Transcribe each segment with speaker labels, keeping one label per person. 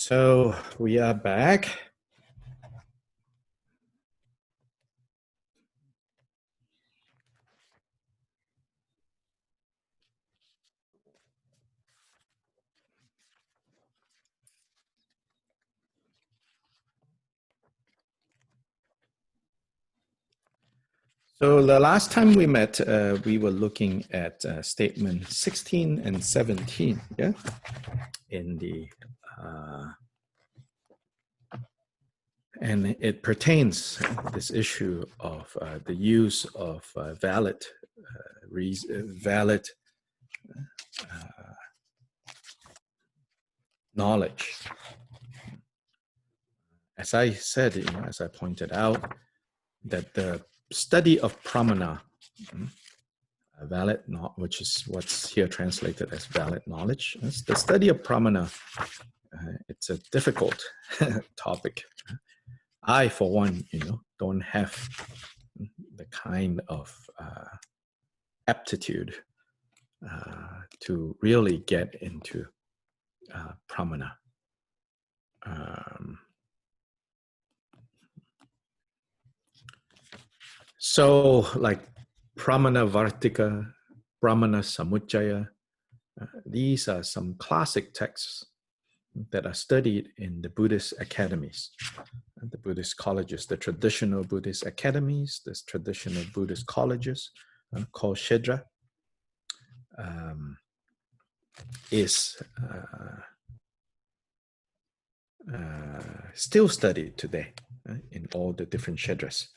Speaker 1: So we are back. So the last time we met, we were looking at statement 16 and 17, yeah, in the and it pertains this issue of the use of valid knowledge. As I said, as I pointed out, that the study of pramana, which is what's here translated as valid knowledge. The study of pramana, it's a difficult topic. I, for one, don't have the kind of aptitude to really get into pramana. So, like pramana vartika, pramana samuccaya, these are some classic texts that are studied in the Buddhist academies, the Buddhist colleges, the traditional Buddhist academies, the traditional Buddhist colleges called Shedra, is still studied today in all the different Shedras.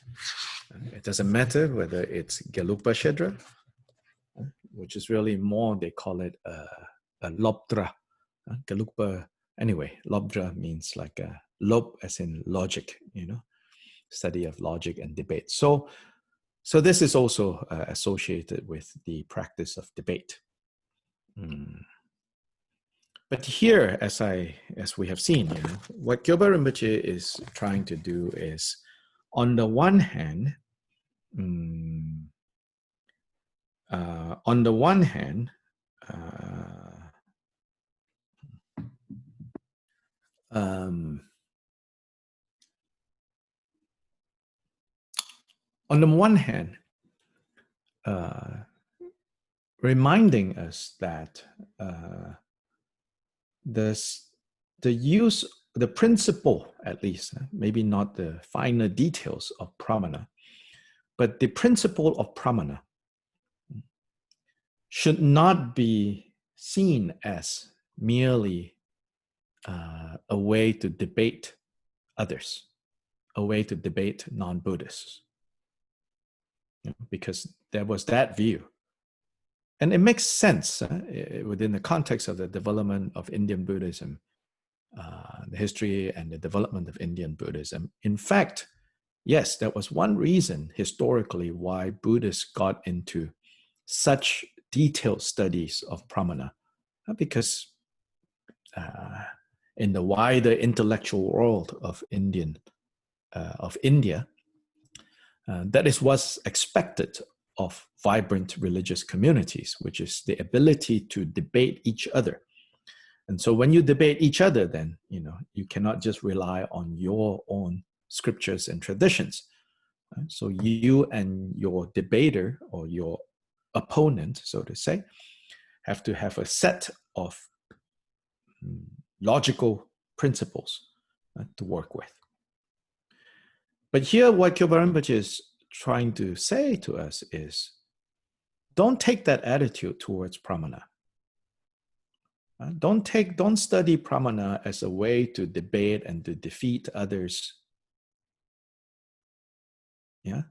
Speaker 1: It doesn't matter whether it's Gelugpa Shedra, which is really more, they call it a Lobdra. Gelugpa, anyway, Lobdra means like a lob as in logic, study of logic and debate. So this is also associated with the practice of debate. But here, as we have seen, what Gyoba Rinpoche is trying to do is, on the one hand, reminding us that the principle, at least, maybe not the finer details of pramana, but the principle of pramana should not be seen as merely a way to debate others, a way to debate non-Buddhists, because there was that view. And it makes sense within the context of the development of Indian Buddhism, the history and the development of Indian Buddhism. In fact, yes, that was one reason historically why Buddhists got into such detailed studies of pramana, because in the wider intellectual world of India, that is what's expected of vibrant religious communities, which is the ability to debate each other. And so when you debate each other, then you cannot just rely on your own scriptures and traditions. So you and your debater or your opponent, so to say, have to have a set of logical principles to work with. But here, what Gyoba Rinpoche is trying to say to us is, don't take that attitude towards pramana. Don't study pramana as a way to debate and to defeat others. Yeah.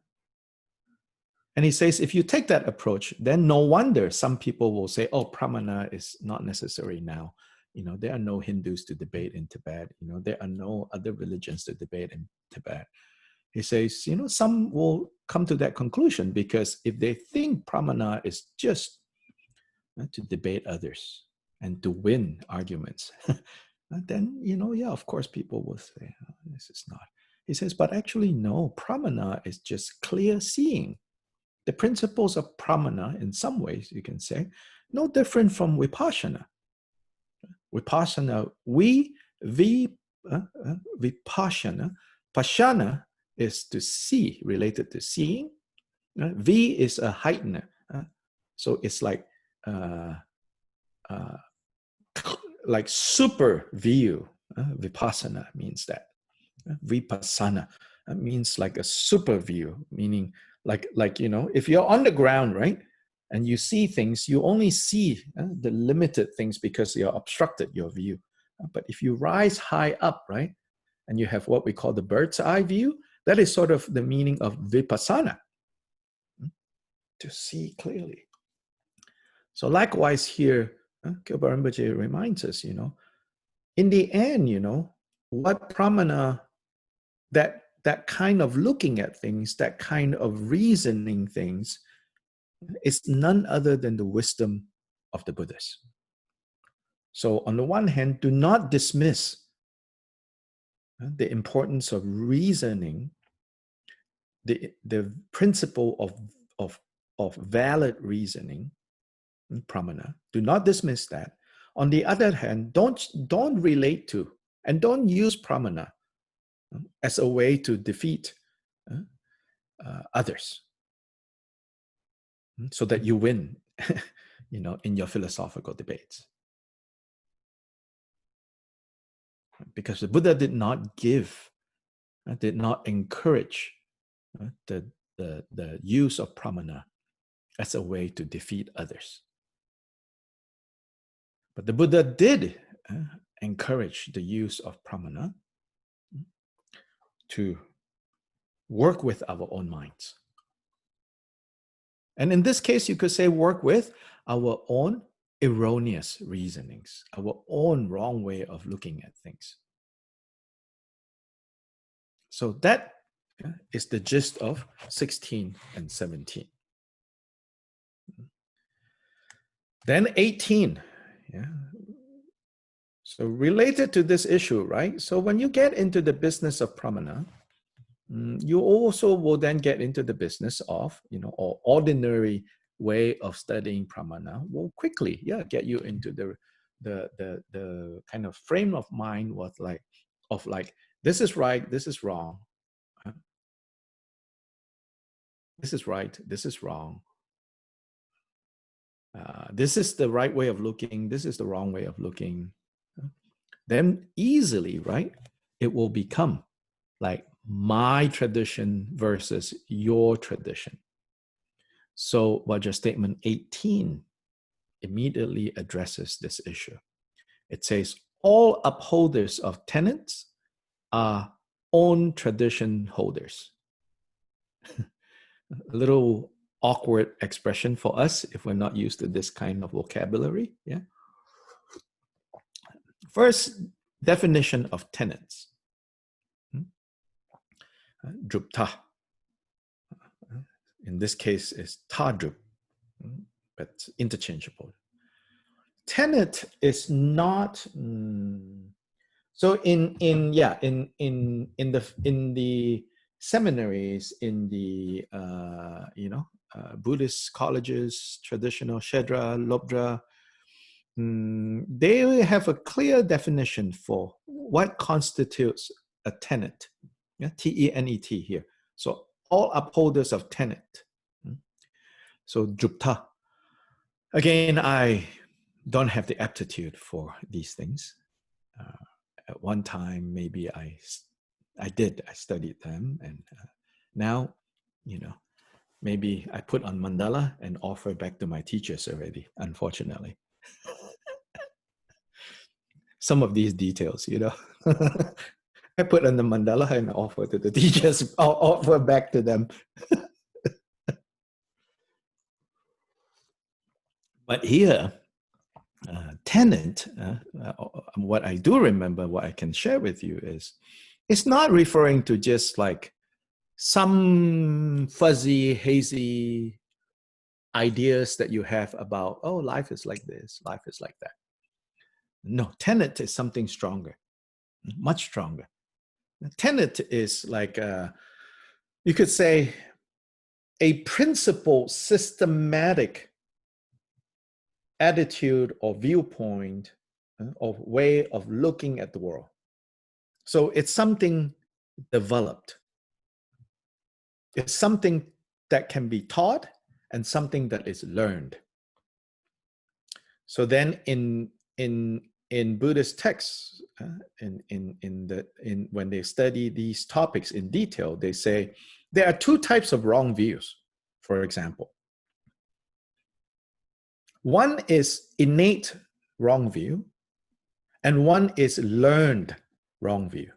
Speaker 1: And he says, if you take that approach, then no wonder some people will say, oh, pramana is not necessary now. There are no Hindus to debate in Tibet. There are no other religions to debate in Tibet. He says, some will come to that conclusion because if they think pramana is just to debate others and to win arguments, then, yeah, of course, people will say, oh, this is not. He says, but actually, no, pramana is just clear seeing. The principles of pramana, in some ways, you can say, no different from vipassana. Vipassana, we V, vipassana. Pashana is to see, related to seeing. V is a heightener. So it's uh, like super view. Vipassana means that. Vipassana means like a super view, meaning like if you're on the ground, right, and you see things, you only see the limited things because you're obstructed your view. But if you rise high up, right, and you have what we call the bird's eye view, that is sort of the meaning of vipassana, to see clearly. So likewise here, Gilbert Rinpoche reminds us, in the end, what pramana, that kind of looking at things, that kind of reasoning things, is none other than the wisdom of the Buddhas. So on the one hand, do not dismiss the importance of reasoning, the principle of valid reasoning, pramana. Do not dismiss that. On the other hand, don't relate to and don't use pramana as a way to defeat others, so that you win, in your philosophical debates. Because the Buddha did not give, did not encourage the use of pramana as a way to defeat others. But the Buddha did encourage the use of pramana to work with our own minds. And in this case, you could say work with our own erroneous reasonings, our own wrong way of looking at things. So that is the gist of 16 and 17. Then 18. Yeah. So related to this issue, right? So when you get into the business of pramana, you also will then get into the business of, or ordinary way of studying pramana will quickly, get you into the kind of frame of mind of this is right, this is wrong. This is right, this is wrong. This is the right way of looking, this is the wrong way of looking. Then easily, right, it will become like my tradition versus your tradition. So Vajra statement 18 immediately addresses this issue. It says, all upholders of tenets are own tradition holders. A little awkward expression for us if we're not used to this kind of vocabulary. Yeah. First definition of tenets. Drupta. In this case, is tadrup, but interchangeable. Tenet is not. So in the seminaries, in the Buddhist colleges, traditional Shedra, Lobdra, they have a clear definition for what constitutes a tenet. Yeah, T-E-N-E-T here. So all upholders of tenet. So drupta. Again, I don't have the aptitude for these things. At one time, maybe I studied them, and now, maybe I put on mandala and offer back to my teachers already, unfortunately. Some of these details, I put on the mandala and offer to the teachers, I'll offer back to them. But here, tenet, what I do remember, what I can share with you is, it's not referring to just like some fuzzy, hazy ideas that you have about, oh, life is like this, life is like that. No, tenet is something stronger, much stronger. Tenet is like, you could say, a principled, systematic attitude or viewpoint or way of looking at the world. So it's something developed. It's something that can be taught and something that is learned. So then in Buddhist texts, when they study these topics in detail, they say there are two types of wrong views, for example. One is innate wrong view, and one is learned wrong view.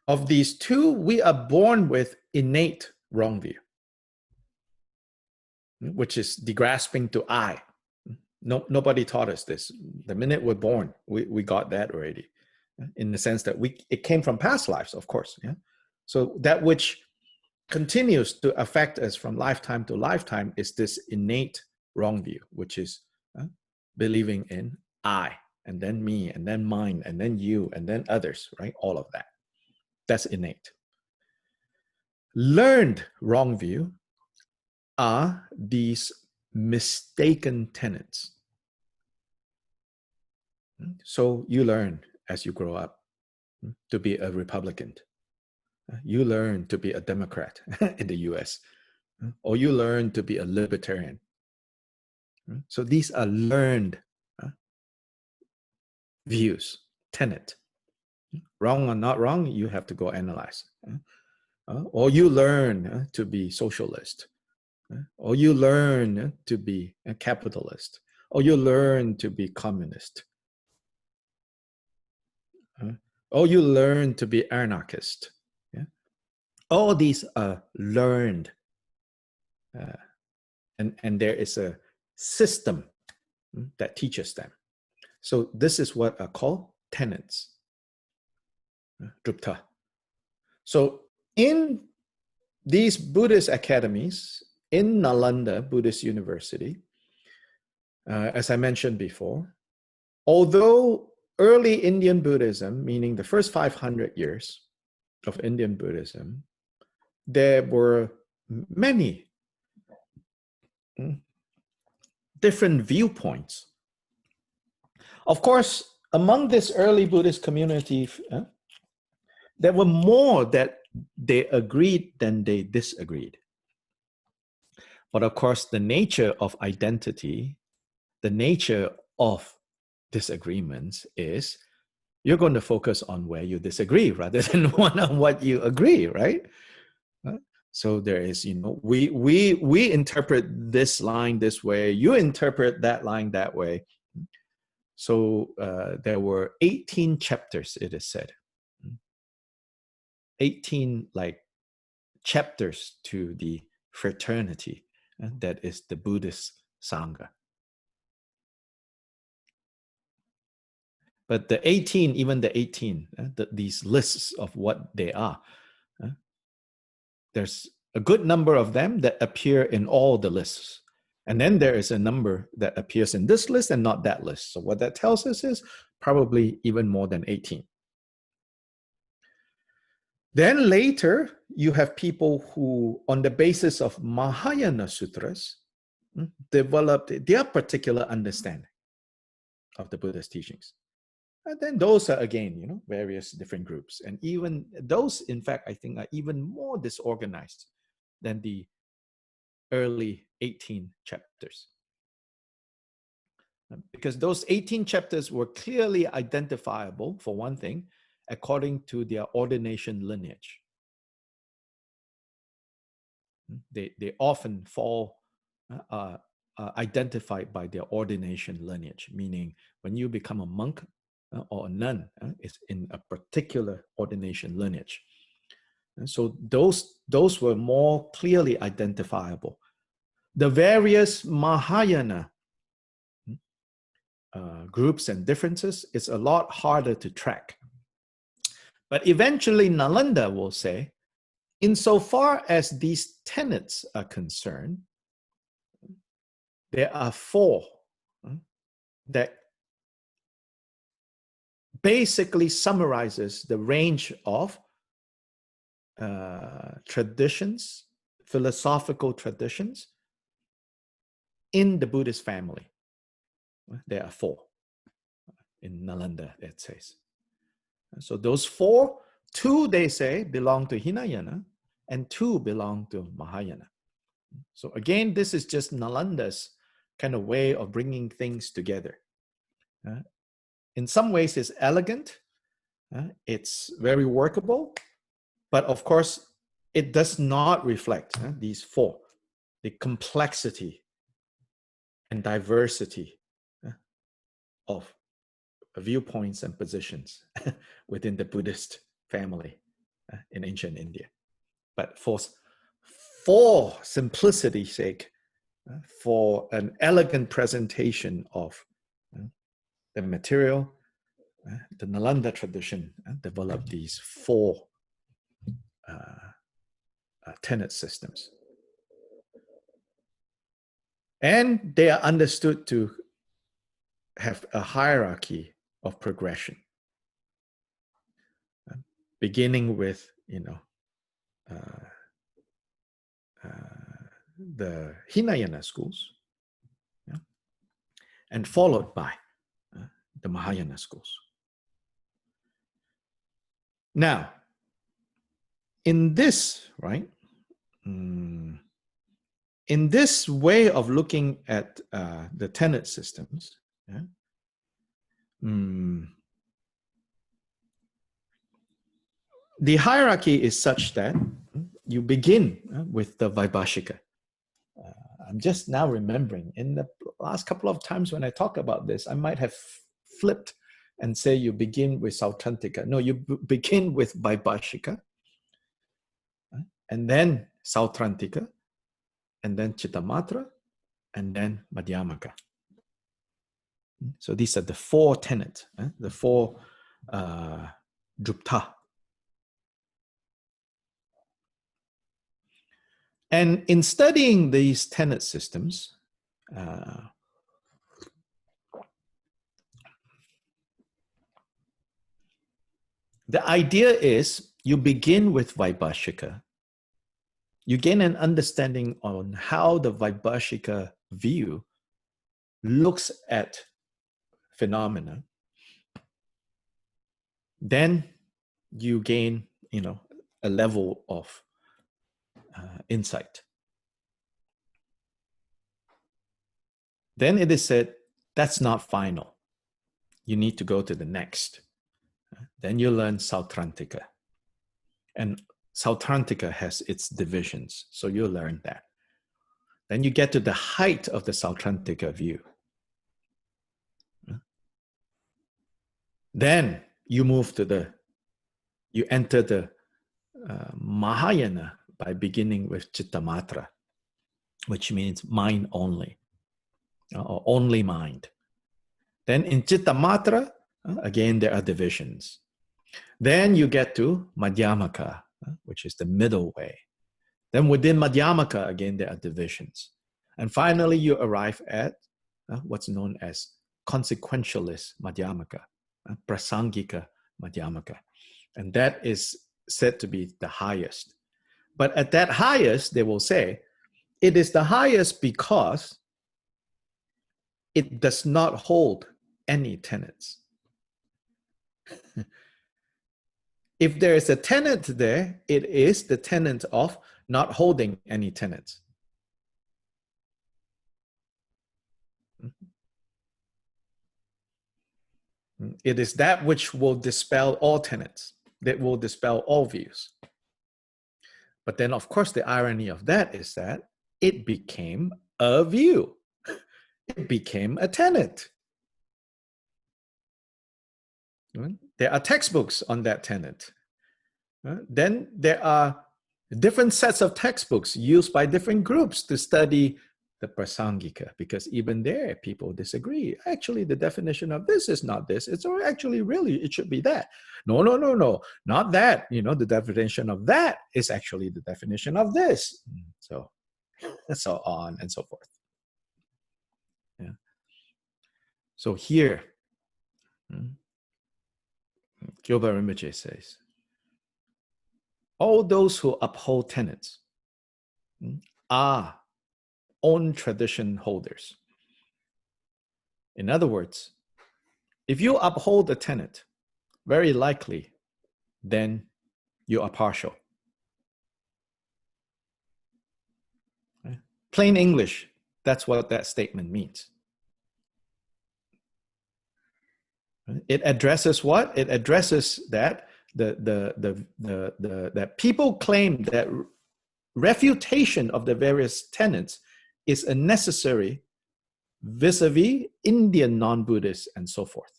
Speaker 1: Of these two, we are born with innate wrong view, which is the grasping to I. Nobody taught us this. The minute we're born, we got that already, in the sense that it came from past lives, of course. Yeah. So that which continues to affect us from lifetime to lifetime is this innate wrong view, which is believing in I, and then me, and then mine, and then you, and then others, right? All of that. That's innate. Learned wrong view are these mistaken tenets. So you learn as you grow up to be a Republican. You learn to be a Democrat in the US, or you learn to be a libertarian. So these are learned views, tenet. Wrong or not wrong, you have to go analyze. Or you learn to be socialist, or you learn to be a capitalist, or you learn to be communist, or you learn to be anarchist. Yeah? All these are learned, and there is a system that teaches them. So this is what are called tenets, drupta. So in these Buddhist academies, in Nalanda Buddhist University, as I mentioned before, although early Indian Buddhism, meaning the first 500 years of Indian Buddhism, there were many different viewpoints. Of course, among this early Buddhist community, there were more that they agreed than they disagreed. But of course, the nature of identity, the nature of disagreements is you're going to focus on where you disagree rather than on what you agree, right? So there is, we interpret this line this way, you interpret that line that way. So there were 18 chapters, it is said. 18 like chapters to the fraternity that is the Buddhist Sangha. But the 18, even the 18, these lists of what they are, there's a good number of them that appear in all the lists. And then there is a number that appears in this list and not that list. So what that tells us is probably even more than 18. Then later, you have people who, on the basis of Mahayana sutras, developed their particular understanding of the Buddha's teachings. And then those are, again, various different groups. And even those, in fact, I think are even more disorganized than the early 18 chapters. Because those 18 chapters were clearly identifiable, for one thing, according to their ordination lineage. They often fall identified by their ordination lineage, meaning when you become a monk or a nun, it's in a particular ordination lineage. And so those were more clearly identifiable. The various Mahayana groups and differences is a lot harder to track. But eventually Nalanda will say, insofar as these tenets are concerned, there are four that basically summarizes the range of traditions, philosophical traditions in the Buddhist family. There are four. In Nalanda, it says. So those four, two, they say, belong to Hinayana, and two belong to Mahayana. So again, this is just Nalanda's kind of way of bringing things together. In some ways, it's elegant. It's very workable. But of course, it does not reflect these four, the complexity and diversity of viewpoints and positions within the Buddhist family in ancient India. But for simplicity's sake, for an elegant presentation of the material, the Nalanda tradition developed these four tenet systems. And they are understood to have a hierarchy of progression, beginning with, the Hinayana schools, and followed by the Mahayana schools. Now, in this, right, in this way of looking at the tenet systems, the hierarchy is such that you begin with the Vaibhashika. I'm just now remembering, in the last couple of times when I talk about this, I might have flipped and say you begin with Sautrantika. No, you begin with Vaibhashika, and then Sautrantika, and then Chittamatra, and then Madhyamaka. So these are the four tenets, the four drupta. And in studying these tenet systems, the idea is you begin with Vaibhashika. You gain an understanding on how the Vaibhashika view looks at phenomena. Then you gain, a level of insight. Then it is said, that's not final. You need to go to the next. Then you learn Sautrantika. And Sautrantika has its divisions, so you learn that. Then you get to the height of the Sautrantika view. Then you you enter the Mahayana by beginning with Chittamatra, which means mind only, or only mind. Then in Chittamatra, again, there are divisions. Then you get to Madhyamaka, which is the middle way. Then within Madhyamaka, again, there are divisions. And finally, you arrive at what's known as consequentialist Madhyamaka, prasangika Madhyamaka. And that is said to be the highest. But at that highest, they will say, it is the highest because it does not hold any tenets. If there is a tenet there, it is the tenet of not holding any tenets. It is that which will dispel all tenets, that will dispel all views. But then, of course, the irony of that is that it became a view. It became a tenet. There are textbooks on that tenet. Then there are different sets of textbooks used by different groups to study the prasangika, because even there people disagree. Actually, the definition of this is not this. It's actually really, it should be that. No, not that. The definition of that is actually the definition of this. So on and so forth. Yeah. So here, Gilbert Rinpoche says, all those who uphold tenets are own tradition holders. In other words, if you uphold a tenet, very likely, then you are partial. Right? Plain English, that's what that statement means. It addresses what? It addresses that that people claim that refutation of the various tenets is a necessary vis-a-vis Indian non-Buddhists and so forth.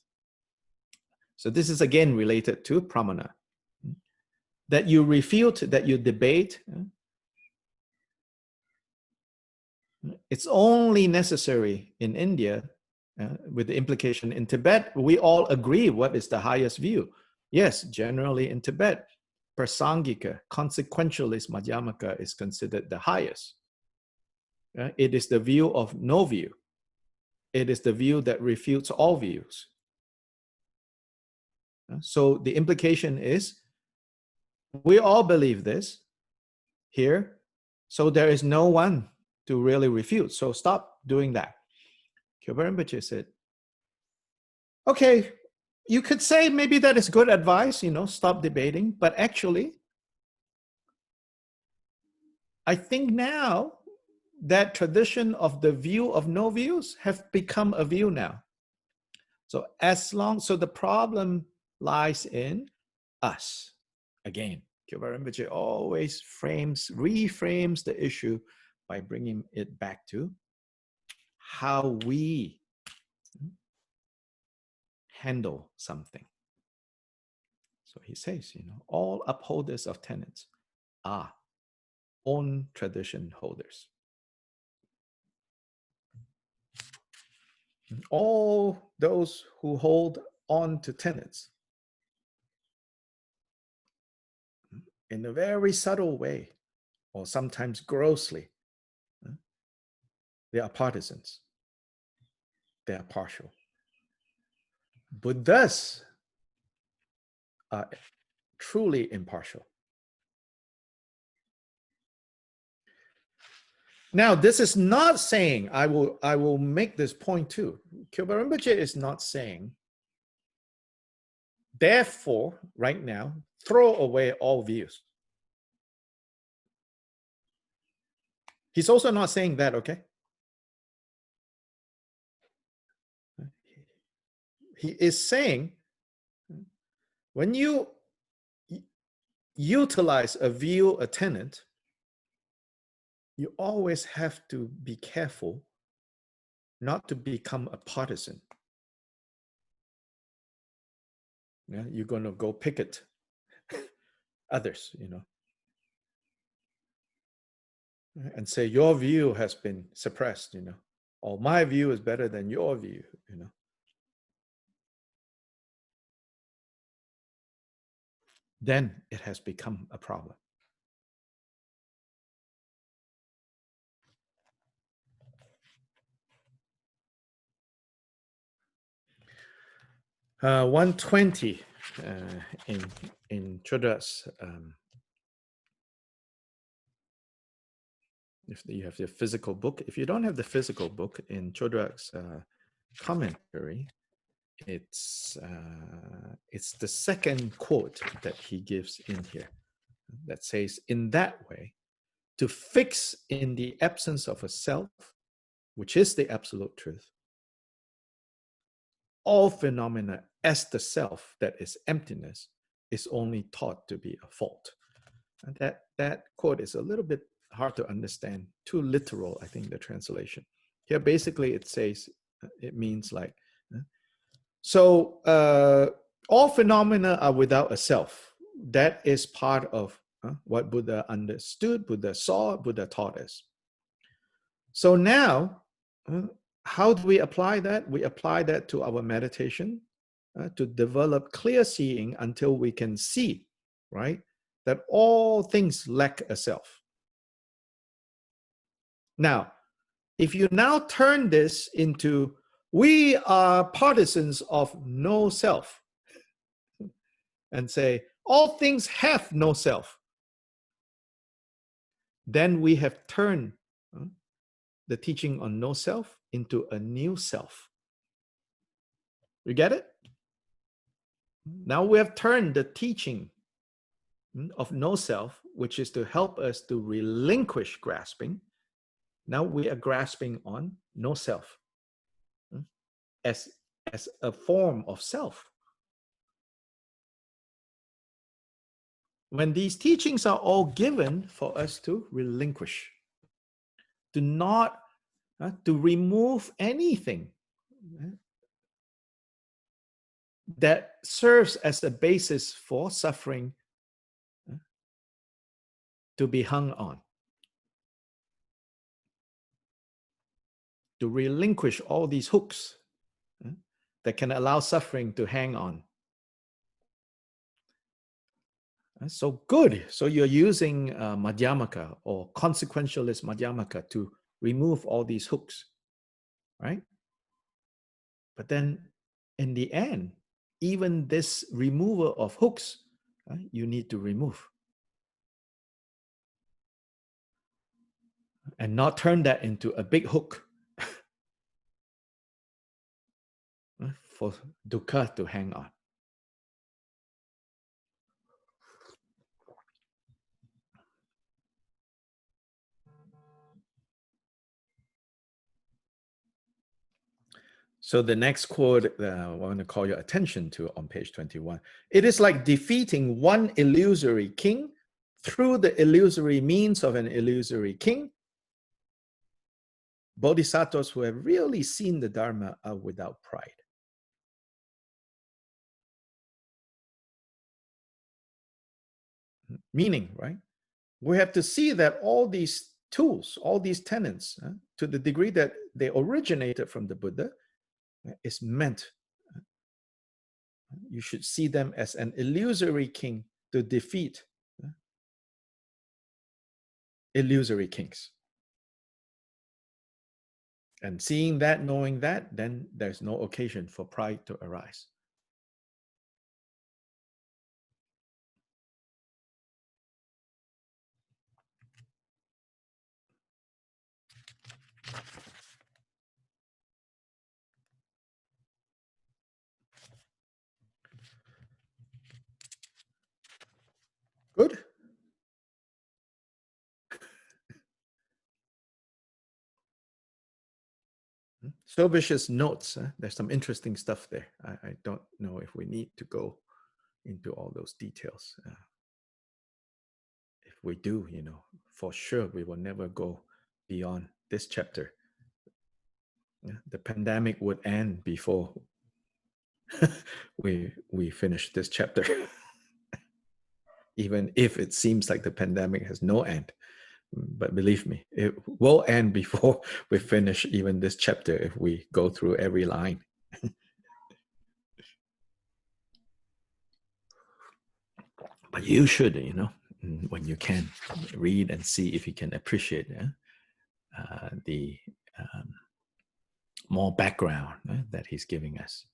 Speaker 1: So this is again related to pramana. That you refute, that you debate, it's only necessary in India, with the implication in Tibet, we all agree what is the highest view. Yes, generally in Tibet, Prasangika, consequentialist Madhyamaka is considered the highest. It is the view of no view. It is the view that refutes all views. So the implication is, we all believe this here, so there is no one to really refute. So stop doing that. Kyoba Rinpoche said, okay, you could say maybe that is good advice, stop debating, but actually, I think now that tradition of the view of no views have become a view now. So so the problem lies in us. Again, Kyoba Rinpoche always reframes the issue by bringing it back to how we handle something. So he says, all upholders of tenets are own tradition holders. All those who hold on to tenets in a very subtle way, or sometimes grossly, they are partisans. They are partial. Buddhas are truly impartial. Now, this is not saying, I will make this point too. Kyoba Rinpoche is not saying, therefore, right now, throw away all views. He's also not saying that, okay? He is saying, when you utilize a view, a tenet, you always have to be careful not to become a partisan. Yeah, you're going to go picket others, and say your view has been suppressed, or my view is better than your view, then it has become a problem. Uh, 120 in Chodra's, if you have the physical book. If you don't have the physical book, in Chodra's commentary, it's the second quote that he gives in here that says, in that way, to fix in the absence of a self, which is the absolute truth, all phenomena as the self that is emptiness is only taught to be a fault. And that quote is a little bit hard to understand, too literal, I think, the translation. Here, basically, it means like, so all phenomena are without a self. That is part of what Buddha understood, Buddha saw, Buddha taught us. So now, how do we apply that? We apply that to our meditation to develop clear seeing until we can see, right, that all things lack a self. Now, if you now turn this into, we are partisans of no self, and say, all things have no self, then we have turned the teaching on no self into a new self. You get it? Now we have turned the teaching of no self, which is to help us to relinquish grasping. Now we are grasping on no self as a form of self. When these teachings are all given for us to relinquish, to not, to remove anything that serves as a basis for suffering to be hung on, to relinquish all these hooks that can allow suffering to hang on. So good. So you're using Madhyamaka or consequentialist Madhyamaka to remove all these hooks, right? But then in the end, even this removal of hooks, you need to remove. And not turn that into a big hook for dukkha to hang on. So the next quote I want to call your attention to on page 21. It is like defeating one illusory king through the illusory means of an illusory king. Bodhisattvas who have really seen the Dharma are without pride. Meaning, right? We have to see that all these tools, all these tenets, to the degree that they originated from the Buddha, is meant. You should see them as an illusory king to defeat illusory kings. And seeing that, knowing that, then there's no occasion for pride to arise. Good. Sobish's notes, there's some interesting stuff there. I don't know if we need to go into all those details. If we do, for sure, we will never go beyond this chapter. The pandemic would end before we finish this chapter. Even if it seems like the pandemic has no end. But believe me, it will end before we finish even this chapter if we go through every line. But you should, when you can, read and see if you can appreciate the more background that he's giving us.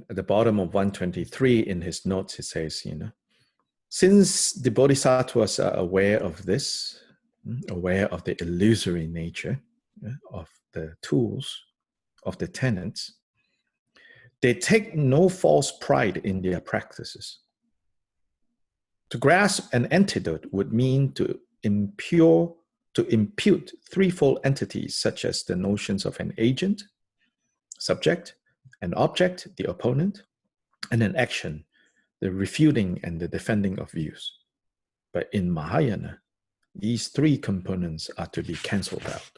Speaker 1: At the bottom of 123 in his notes, he says, since the bodhisattvas are aware of this, aware of the illusory nature of the tools, of the tenets, they take no false pride in their practices. To grasp an antidote would mean to impute threefold entities such as the notions of an agent, subject, an object, the opponent, and an action, the refuting and the defending of views. But in Mahayana, these three components are to be cancelled out.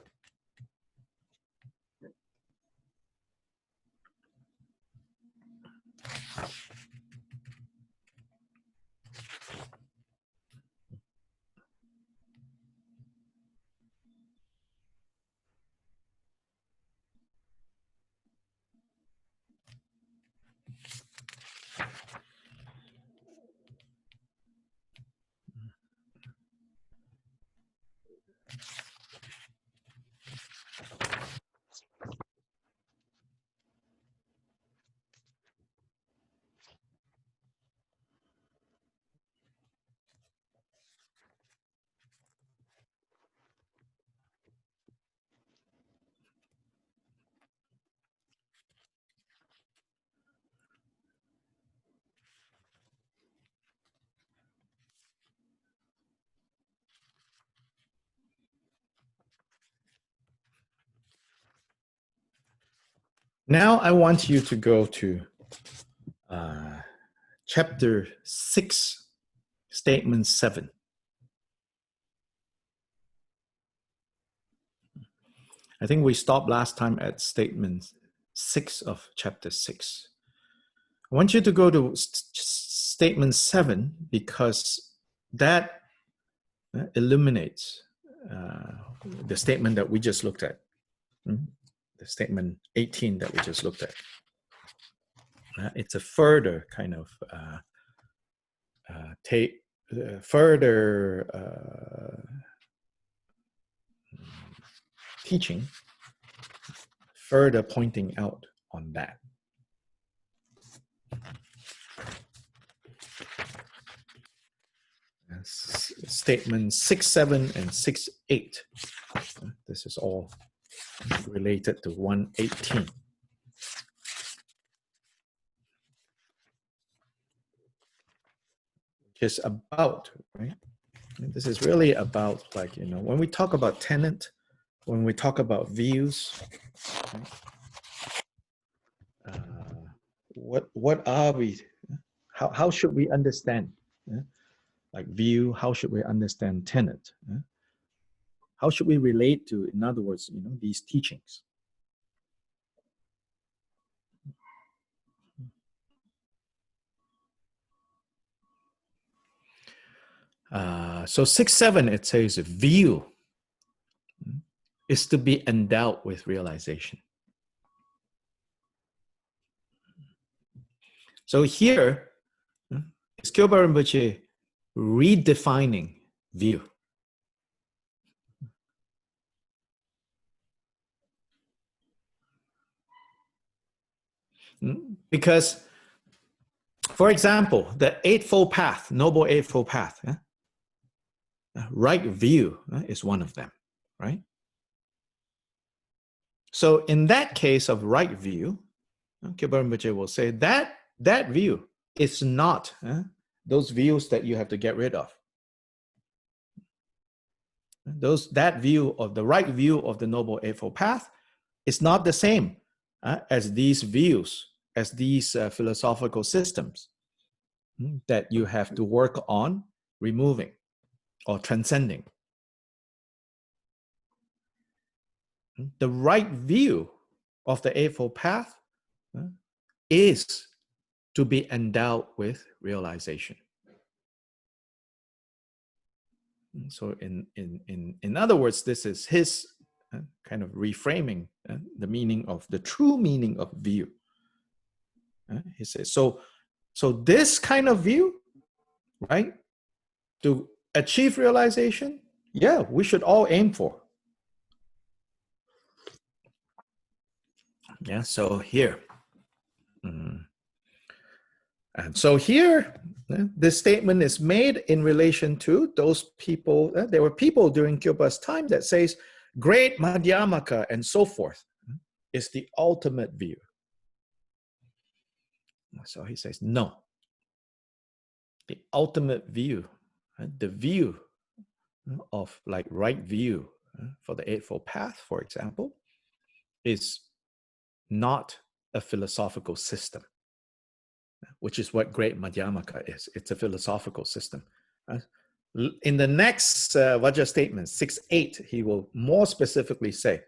Speaker 1: Now I want you to go to chapter 6, statement 7. I think we stopped last time at statement 6 of chapter 6. I want you to go to statement 7 because that illuminates the statement that we just looked at, the statement 18 that we just looked at. It's a further kind of teaching, further pointing out on that. Statement 6.7 and 6.8. This is all related to 118. Which is about, right? And this is really about, like, you know, when we talk about tenet, when we talk about views, right? What are we? How should we understand? Like view, how should we understand tenet? How should we relate to, in other words, you know, these teachings? So 6.7, it says view is to be endowed with realization. So here is Kyoba Rinpoche redefining view. Because, for example, the Eightfold Path, Noble Eightfold Path, right view is one of them, right? So in that case of right view, Kyoba Rinpoche will say that that view is not those views that you have to get rid of. That view of the right view of the Noble Eightfold Path is not the same as these views, as these philosophical systems that you have to work on removing or transcending. The right view of the Eightfold Path is to be endowed with realization. So in other words, this is his kind of reframing the meaning of the true meaning of view. He says, so this kind of view, right, to achieve realization, yeah, we should all aim for. Yeah, so here. And so here, this statement is made in relation to those people. There were people during Kyoba's time that says, great Madhyamaka and so forth is the ultimate view. So he says, no. The ultimate view, the view of like right view for the Eightfold Path, for example, is not a philosophical system, which is what great Madhyamaka is. It's a philosophical system. In the next Vajra statement, 6.8, he will more specifically say,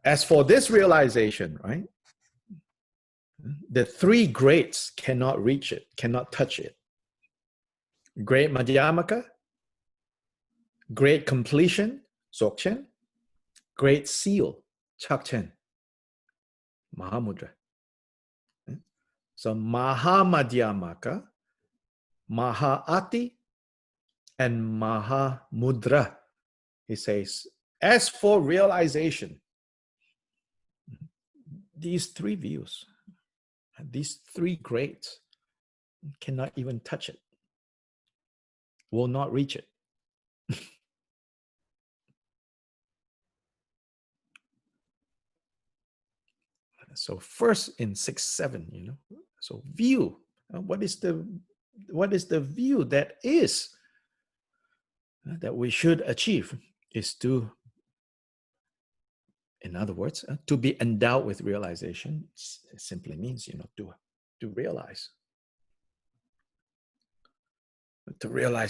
Speaker 1: as for this realization, right, the three greats cannot reach it, cannot touch it. Great Madhyamaka, great completion, Dzogchen, great seal, Chakchen, Mahamudra. So Mahamadhyamaka, Mahaati, and Mahamudra. He says, as for realization, these three views, these three greats cannot even touch it, will not reach it. So first in 6.7, you know, so view, what is the view that is that we should achieve is to In other words, to be endowed with realization it simply means, to realize,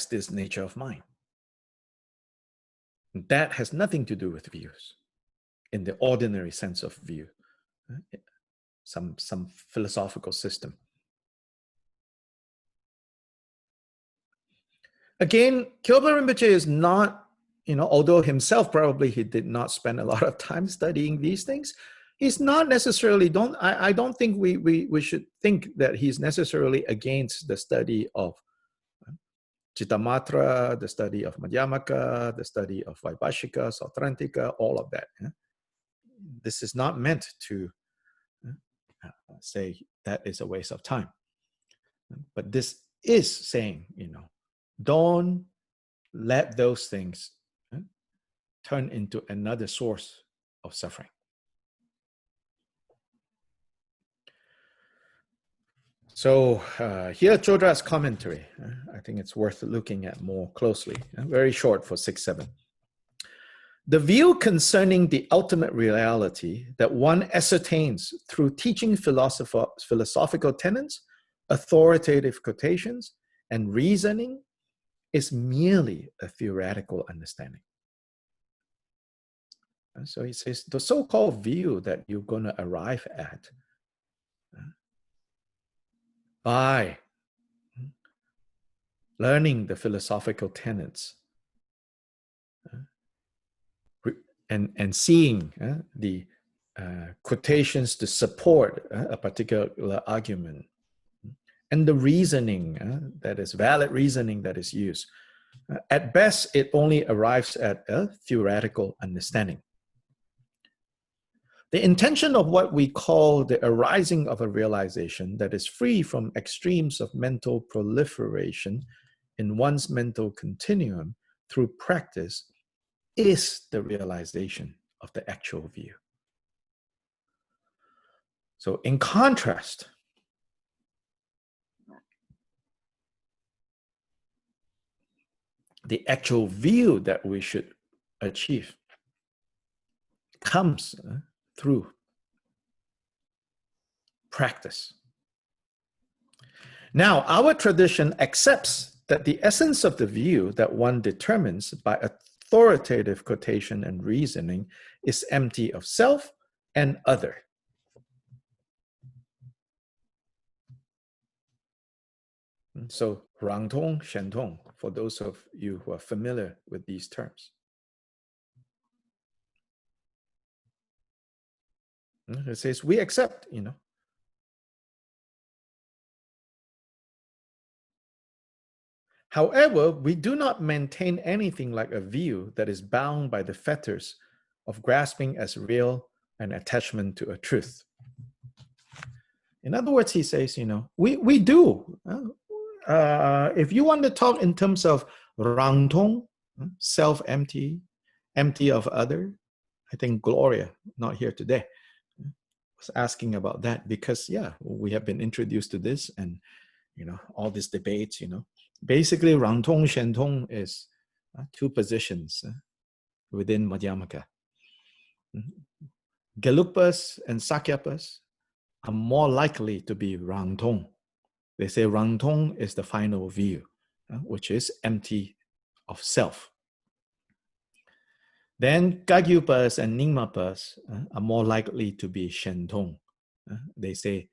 Speaker 1: this nature of mind. That has nothing to do with views in the ordinary sense of view, some philosophical system. Again, Kyoba Rinpoche is not, although himself probably he did not spend a lot of time studying these things, he's not necessarily, I don't think we should think that he's necessarily against the study of Chittamatra, the study of Madhyamaka, the study of Vaibhashika, Sautrantika, all of that. This is not meant to say that is a waste of time. But this is saying, don't let those things turn into another source of suffering. So here Chodra's commentary. I think it's worth looking at more closely. Very short for 6-7. The view concerning the ultimate reality that one ascertains through teaching philosophical tenets, authoritative quotations, and reasoning is merely a theoretical understanding. And so he says the so-called view that you're going to arrive at by learning the philosophical tenets and seeing the quotations to support a particular argument and the reasoning that is valid reasoning that is used. At best, it only arrives at a theoretical understanding. The intention of what we call the arising of a realization that is free from extremes of mental proliferation in one's mental continuum through practice is the realization of the actual view. So in contrast, the actual view that we should achieve comes through practice. Now, our tradition accepts that the essence of the view that one determines by authoritative quotation and reasoning is empty of self and other. So, rangtong, shentong, for those of you who are familiar with these terms. It says, we accept, However, we do not maintain anything like a view that is bound by the fetters of grasping as real and attachment to a truth. In other words, he says, we do. If you want to talk in terms of rangtong, self-empty, empty of other, I think Gloria, not here today, was asking about that because, we have been introduced to this and, all these debates, Basically, rangtong, shentong is two positions within Madhyamaka. Gelugpas and Sakyapas are more likely to be rangtong. They say rangtong is the final view, which is empty of self. Then Gagyupas and Nyingmapas are more likely to be shentong. They say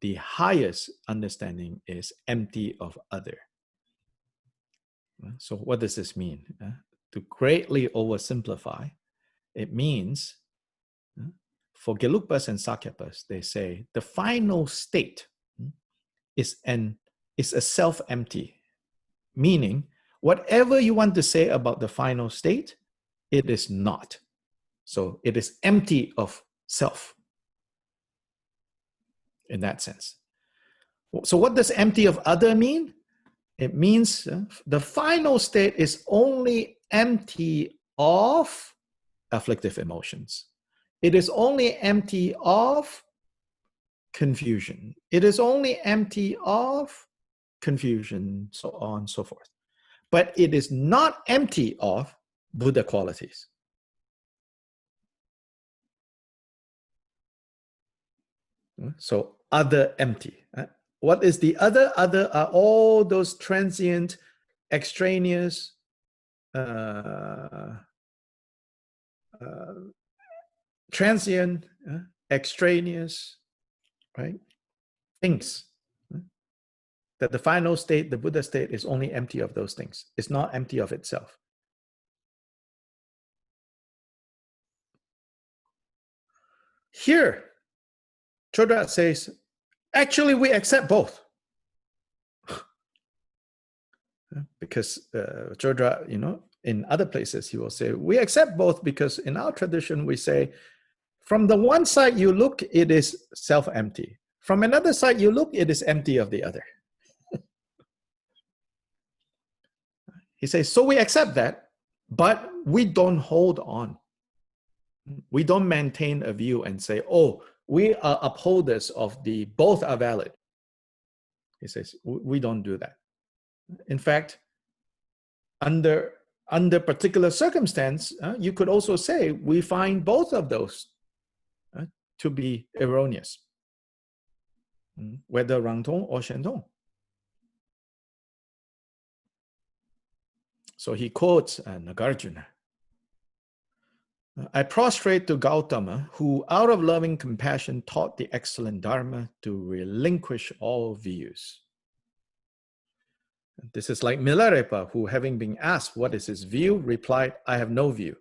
Speaker 1: the highest understanding is empty of other. So what does this mean? To greatly oversimplify, it means for Gelugpas and Sakyapas, they say the final state is a self-empty, meaning whatever you want to say about the final state, it is not. So it is empty of self in that sense. So what does empty of other mean? It means the final state is only empty of afflictive emotions. It is only empty of confusion. It is only empty of confusion, so on and so forth. But it is not empty of Buddha qualities. So other empty. What is the other? Other are all those transient, extraneous, uh, transient, extraneous, right? Things. That the final state, the Buddha state, is only empty of those things. It's not empty of itself. Here, Chodra says, actually, we accept both. Because Chodra, in other places, he will say, we accept both because in our tradition, we say, from the one side you look, it is self-empty. From another side you look, it is empty of the other. He says, so we accept that, but we don't hold on. We don't maintain a view and say, oh, we are upholders of the both are valid. He says, we don't do that. In fact, under particular circumstance, you could also say we find both of those to be erroneous, whether Rangtong or Shentong. So he quotes Nagarjuna. I prostrate to Gautama, who out of loving compassion taught the excellent Dharma to relinquish all views. This is like Milarepa, who having been asked what is his view, replied, I have no view.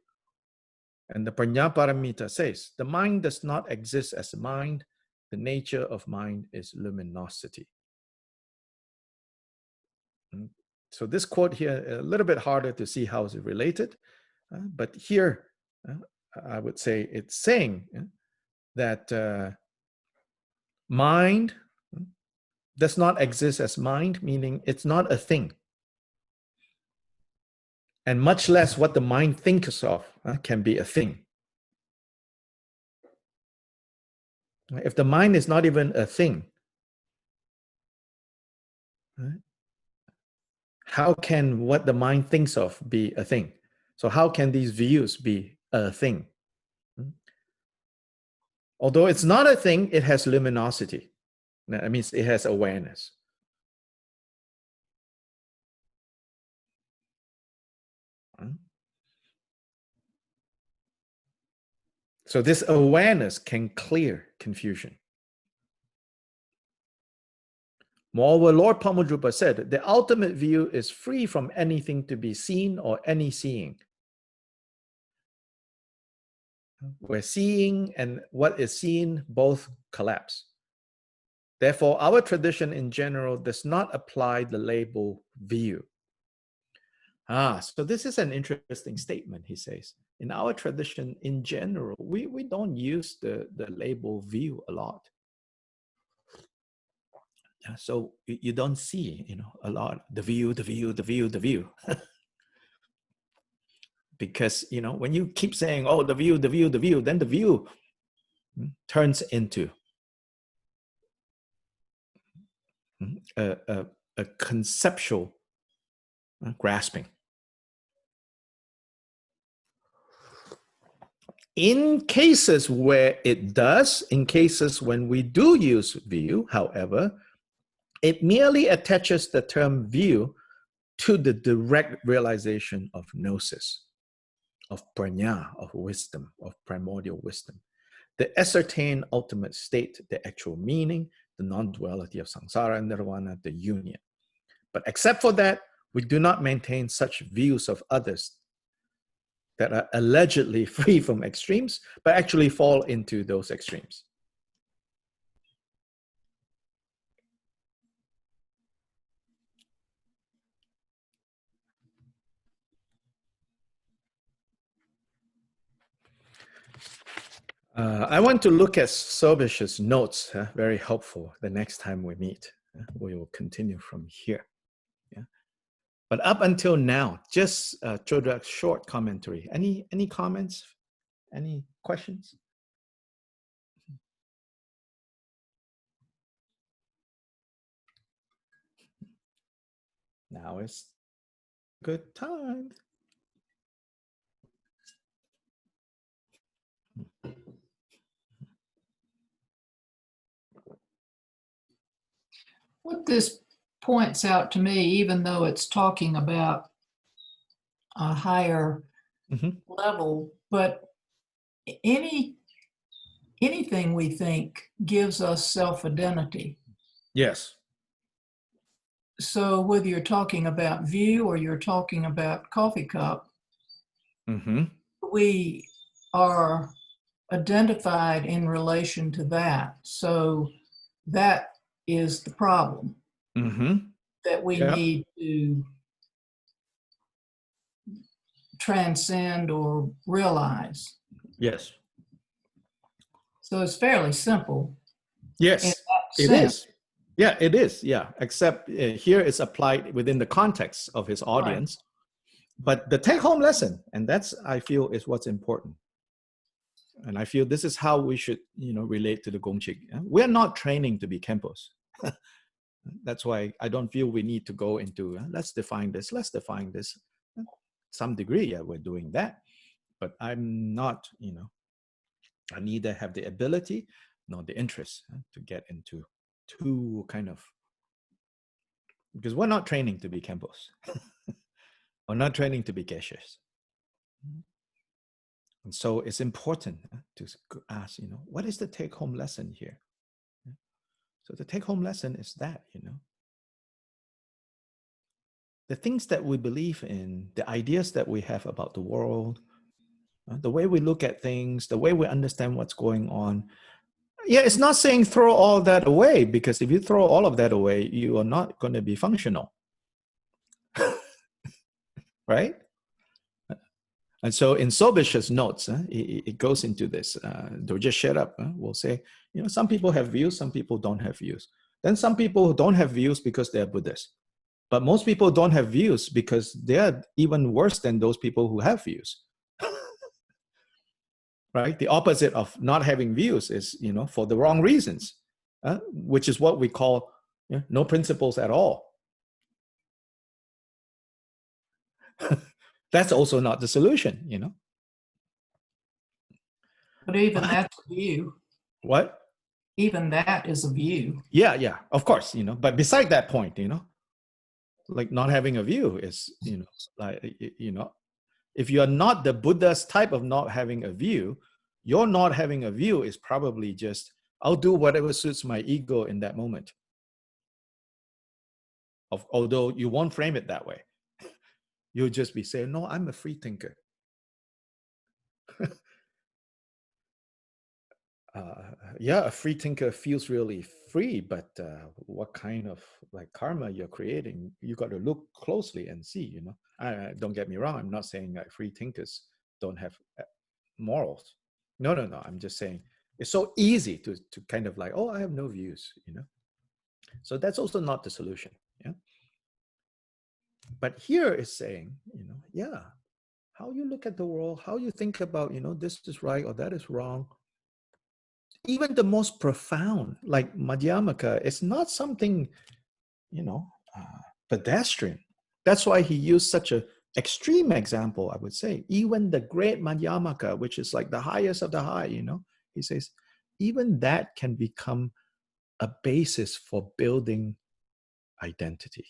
Speaker 1: And the Prajnaparamita says, the mind does not exist as a mind. The nature of mind is luminosity. So this quote here, a little bit harder to see how it's related. But here, I would say it's saying that mind does not exist as mind, meaning it's not a thing. And much less what the mind thinks of can be a thing. If the mind is not even a thing, how can what the mind thinks of be a thing? So how can these views be a thing? Although it's not a thing, it has luminosity. That means it has awareness. So this awareness can clear confusion. Moreover, Lord Pamadrupa said, the ultimate view is free from anything to be seen or any seeing. Where seeing and what is seen both collapse. Therefore, our tradition in general does not apply the label view. So this is an interesting statement, he says. In our tradition in general, we don't use the label view a lot. So you don't see, a lot, the view. Because, when you keep saying, oh, the view, then the view turns into a conceptual grasping. In cases where it does, in cases when we do use view, however, it merely attaches the term view to the direct realization of gnosis, of prajna, of wisdom, of primordial wisdom, the ascertained ultimate state, the actual meaning, the non-duality of samsara and nirvana, the union. But except for that, we do not maintain such views of others that are allegedly free from extremes, but actually fall into those extremes. I want to look at Sobish's notes, very helpful, the next time we meet. We will continue from here. Yeah. But up until now, just Chodra's short commentary. Any comments? Any questions? Now is good time.
Speaker 2: What this points out to me, even though it's talking about a higher level, but anything we think gives us self-identity.
Speaker 1: Yes.
Speaker 2: So whether you're talking about view or you're talking about coffee cup, we are identified in relation to that. So that is the problem that we need to transcend or realize.
Speaker 1: Yes.
Speaker 2: So it's fairly simple.
Speaker 1: Yes, it is. Yeah, it is. Yeah, except here it's applied within the context of his audience. Right. But the take-home lesson, and that's, I feel, is what's important. And I feel this is how we should, relate to the Gongchik. We're not training to be Khenpos. That's why I don't feel we need to go into, let's define this. Some degree, yeah, we're doing that. But I'm not, I neither have the ability nor the interest to get into too kind of, because we're not training to be Khenpos. We're not training to be Geshes. And so it's important to ask, what is the take-home lesson here? So the take-home lesson is that, the things that we believe in, the ideas that we have about the world, the way we look at things, the way we understand what's going on. Yeah, it's not saying throw all that away, because if you throw all of that away, you are not going to be functional. Right? And so in Sobish's notes, it goes into this. They'll just shut up. We'll say, some people have views, some people don't have views. Then some people don't have views because they're Buddhists. But most people don't have views because they're even worse than those people who have views. Right? The opposite of not having views is, for the wrong reasons, which is what we call no principles at all. That's also not the solution,
Speaker 2: But even that's a view.
Speaker 1: What?
Speaker 2: Even that is a view.
Speaker 1: Yeah, of course, but beside that point, like not having a view is, if you're not the Buddha's type of not having a view, your not having a view is probably just, I'll do whatever suits my ego in that moment. Although you won't frame it that way. You'll just be saying, no, I'm a free thinker. A free thinker feels really free, but what kind of karma you're creating, you got to look closely and see, don't get me wrong. I'm not saying that free thinkers don't have morals. No. I'm just saying it's so easy to kind of oh, I have no views, So that's also not the solution. Yeah. But here is saying, how you look at the world, how you think about, this is right or that is wrong. Even the most profound, like Madhyamaka, it's not something, pedestrian. That's why he used such an extreme example, I would say. Even the great Madhyamaka, which is like the highest of the high, he says, even that can become a basis for building identity.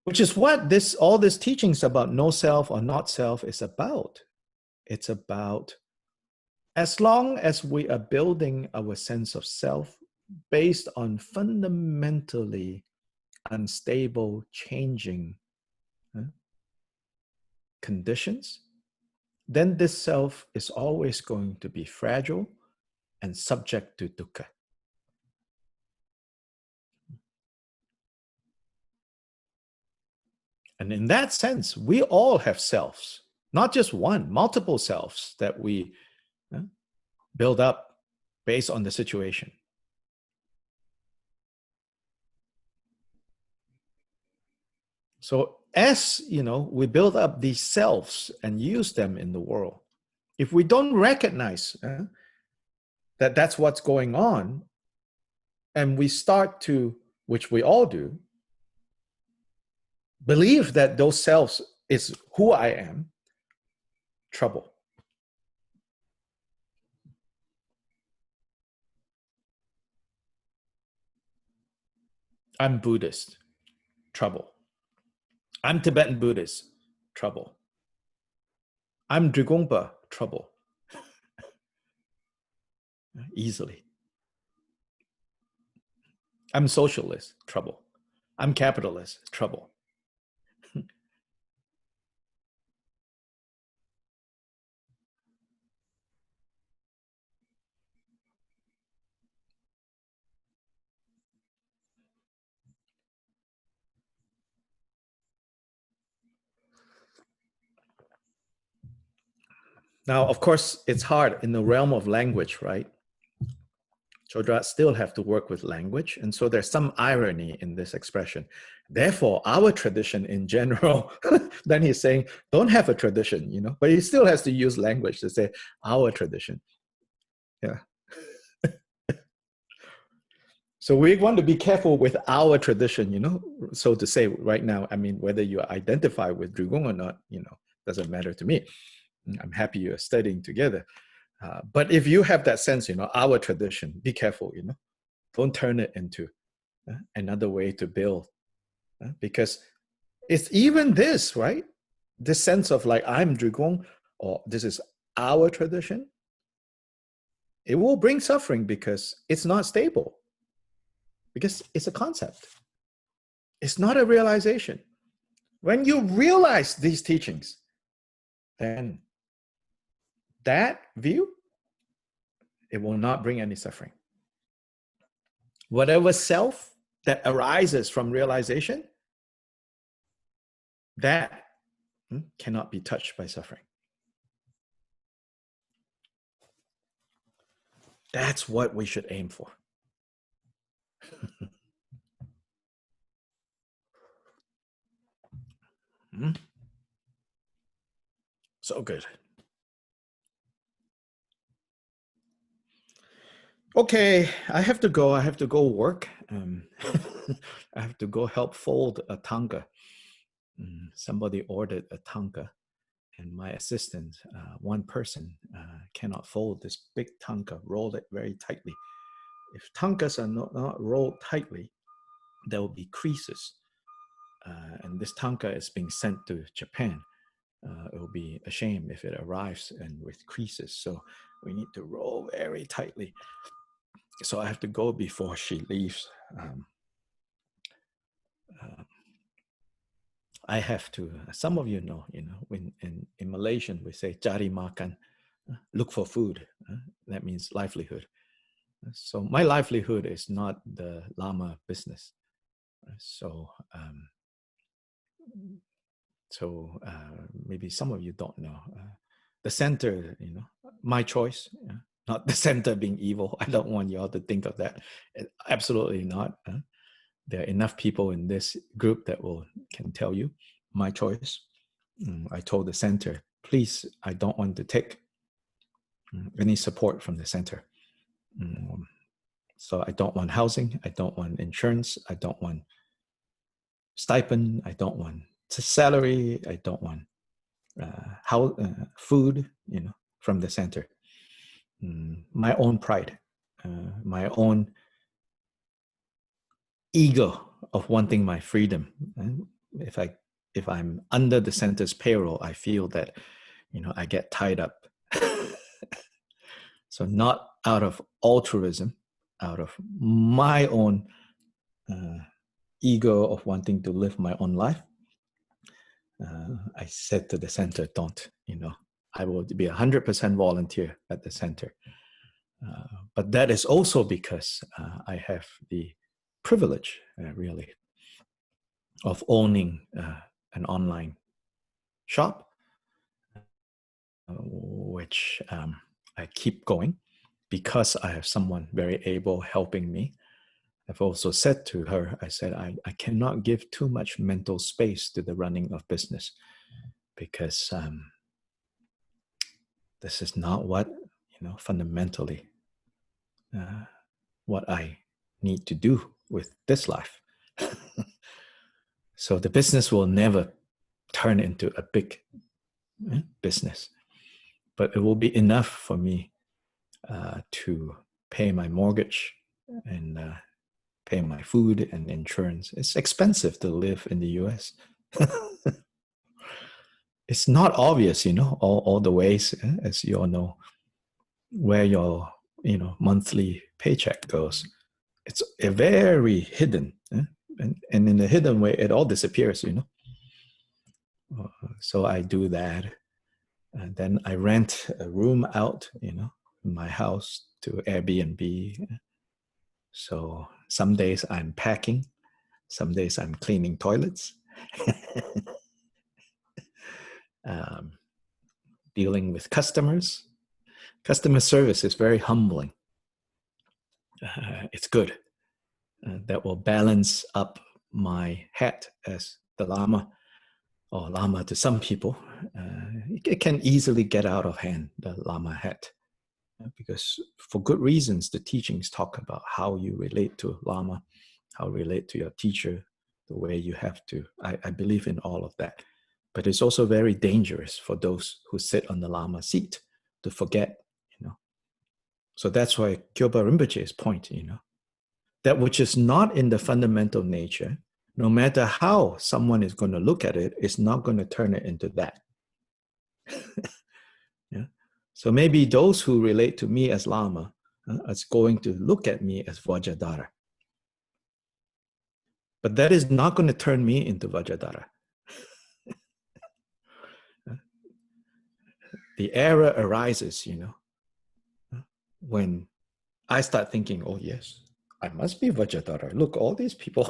Speaker 1: Which is what all these teachings about no self or not self is about. It's about, as long as we are building our sense of self based on fundamentally unstable, changing conditions, then this self is always going to be fragile and subject to dukkha. And in that sense, we all have selves, not just one, multiple selves that we build up based on the situation. So as, we build up these selves and use them in the world, if we don't recognize that that's what's going on, and we start to, which we all do, believe that those selves is who I am, trouble. I'm Buddhist, trouble. I'm Tibetan Buddhist, trouble. I'm Drigongpa, trouble. Easily. I'm socialist, trouble. I'm capitalist, trouble. Now, of course, it's hard in the realm of language, right? Chodra still have to work with language. And so there's some irony in this expression. Therefore, our tradition in general, then he's saying, don't have a tradition, you know, but he still has to use language to say our tradition. Yeah. So we want to be careful with our tradition, you know, so to say right now, I mean, whether you identify with Drugong or not, you know, doesn't matter to me. I'm happy you're studying together. But if you have that sense, you know, our tradition, be careful, you know, don't turn it into another way to build. Because it's even this, right? This sense of like, I'm Drugong, or this is our tradition. It will bring suffering because it's not stable. Because it's a concept. It's not a realization. When you realize these teachings, then that view, it will not bring any suffering. Whatever self that arises from realization, that cannot be touched by suffering. That's what we should aim for. So good. Okay, I have to go. I have to go work. I have to go help fold a tanka. Somebody ordered a tanka, and my assistant, one person, cannot fold this big tanka, roll it very tightly. If tankas are not rolled tightly, there will be creases. And this tanka is being sent to Japan. It will be a shame if it arrives and with creases. So we need to roll very tightly. So I have to go before she leaves. I have to, some of you know, when in Malaysian, we say cari makan, look for food. That means livelihood. So my livelihood is not the Lama business. So maybe some of you don't know. The center, my choice, not the center being evil. I don't want you all to think of that. Absolutely not. There are enough people in this group that can tell you my choice. I told the center, please, I don't want to take any support from the center. So I don't want housing. I don't want insurance. I don't want stipend. I don't want salary. I don't want food, from the center. My own pride, my own ego of wanting my freedom. And if I'm under the center's payroll, I feel that, I get tied up. So not out of altruism, out of my own ego of wanting to live my own life. I said to the center, don't, I will be 100% volunteer at the center. But that is also because I have the privilege, really, of owning an online shop, which I keep going because I have someone very able helping me. I've also said to her, I said, I cannot give too much mental space to the running of business because this is not what, fundamentally, what I need to do with this life. So the business will never turn into a big business, but it will be enough for me to pay my mortgage and pay my food and insurance. It's expensive to live in the US. It's not obvious, all the ways, as you all know, where your, monthly paycheck goes. It's a very hidden, and in a hidden way, it all disappears, So I do that. And then I rent a room out, in my house to Airbnb. So some days I'm packing, some days I'm cleaning toilets, dealing with customers. Customer service is very humbling. It's good. That will balance up my hat as the Lama, or Lama to some people. It can easily get out of hand, the Lama hat. Because for good reasons, the teachings talk about how you relate to Lama, how you relate to your teacher, the way you have to. I believe in all of that. But it's also very dangerous for those who sit on the Lama seat to forget, So that's why Kyoba Rinpoche's point, that which is not in the fundamental nature, no matter how someone is going to look at it, is not going to turn it into that. Yeah. So maybe those who relate to me as Lama are going to look at me as Vajradhara. But that is not going to turn me into Vajradhara. The error arises, when I start thinking, oh yes, I must be Vajradhara. Look, all these people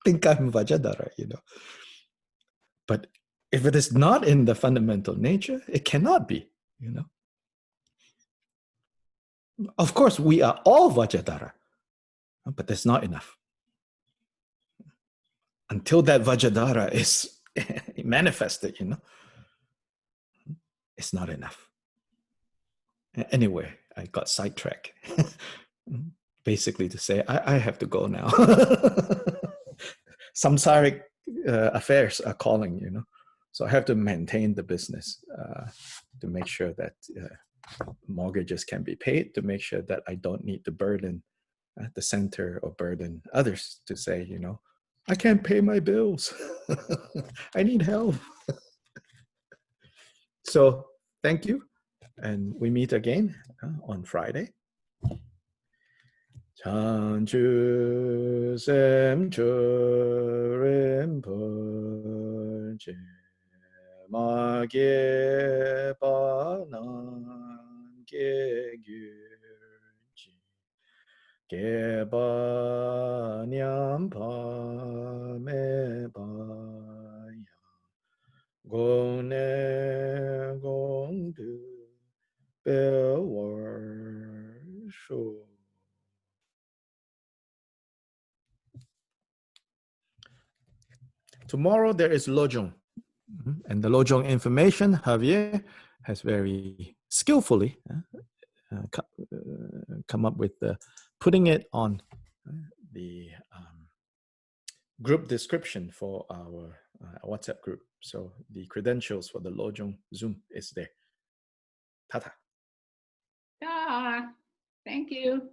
Speaker 1: think I'm Vajradhara, But if it is not in the fundamental nature, it cannot be, Of course, we are all Vajradhara, but that's not enough. Until that Vajradhara is manifested, it's not enough. Anyway, I got sidetracked. Basically to say, I have to go now. Samsaric affairs are calling, So I have to maintain the business to make sure that mortgages can be paid, to make sure that I don't need to burden the center or burden others to say, I can't pay my bills. I need help. So thank you. And we meet again on Friday. Chanchu semchu rinpoche ma ge pa nan ge gyurji ge ba nyam pa me pa ya gong ne gong du be war shu. Tomorrow there is Lojong. And the Lojong information, Javier has very skillfully come up with putting it on the group description for our WhatsApp group. So the credentials for the Lojong Zoom is there. Tata.
Speaker 3: Thank you.